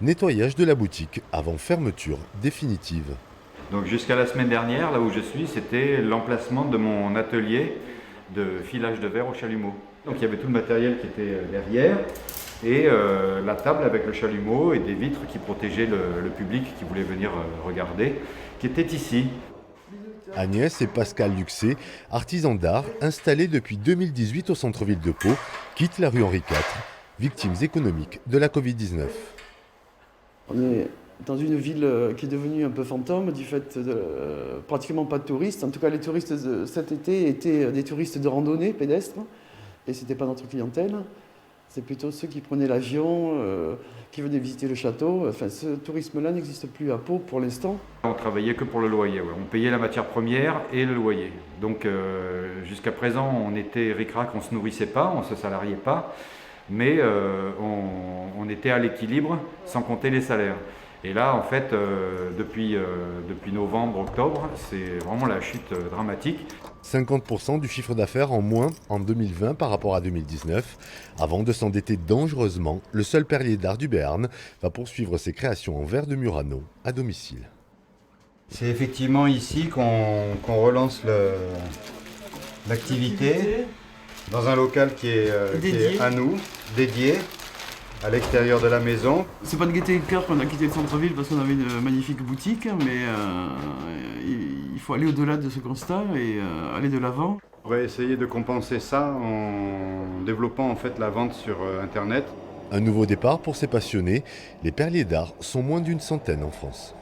Nettoyage de la boutique avant fermeture définitive. Donc jusqu'à la semaine dernière, là où je suis, c'était l'emplacement de mon atelier de filage de verre au chalumeau. Donc il y avait tout le matériel qui était derrière et la table avec le chalumeau et des vitres qui protégeaient le public qui voulait venir regarder, qui était ici. Agnès et Pascal Luxé, artisans d'art installés depuis 2018 au centre-ville de Pau, quittent la rue Henri IV, victimes économiques de la Covid-19. On est dans une ville qui est devenue un peu fantôme du fait de pratiquement pas de touristes. En tout cas, les touristes de cet été étaient des touristes de randonnée pédestre et ce n'était pas notre clientèle. C'est plutôt ceux qui prenaient l'avion, qui venaient visiter le château. Enfin, ce tourisme-là n'existe plus à Pau pour l'instant. On travaillait que pour le loyer, ouais. On payait la matière première et le loyer. Donc jusqu'à présent, on était ric-rac, on ne se nourrissait pas, on ne se salariait pas, mais on était à l'équilibre sans compter les salaires. Et là, en fait, depuis novembre, octobre, c'est vraiment la chute dramatique. 50% du chiffre d'affaires en moins en 2020 par rapport à 2019. Avant de s'endetter dangereusement, le seul perlier d'art du Béarn va poursuivre ses créations en verre de Murano à domicile. C'est effectivement ici qu'on relance l'activité dans un local qui est à nous, dédié, à l'extérieur de la maison. C'est pas de gaieté de cœur qu'on a quitté le centre-ville parce qu'on avait une magnifique boutique, mais il faut aller au-delà de ce constat et aller de l'avant. On va essayer de compenser ça en développant en fait la vente sur Internet. Un nouveau départ pour ces passionnés. Les perliers d'art sont moins d'une centaine en France.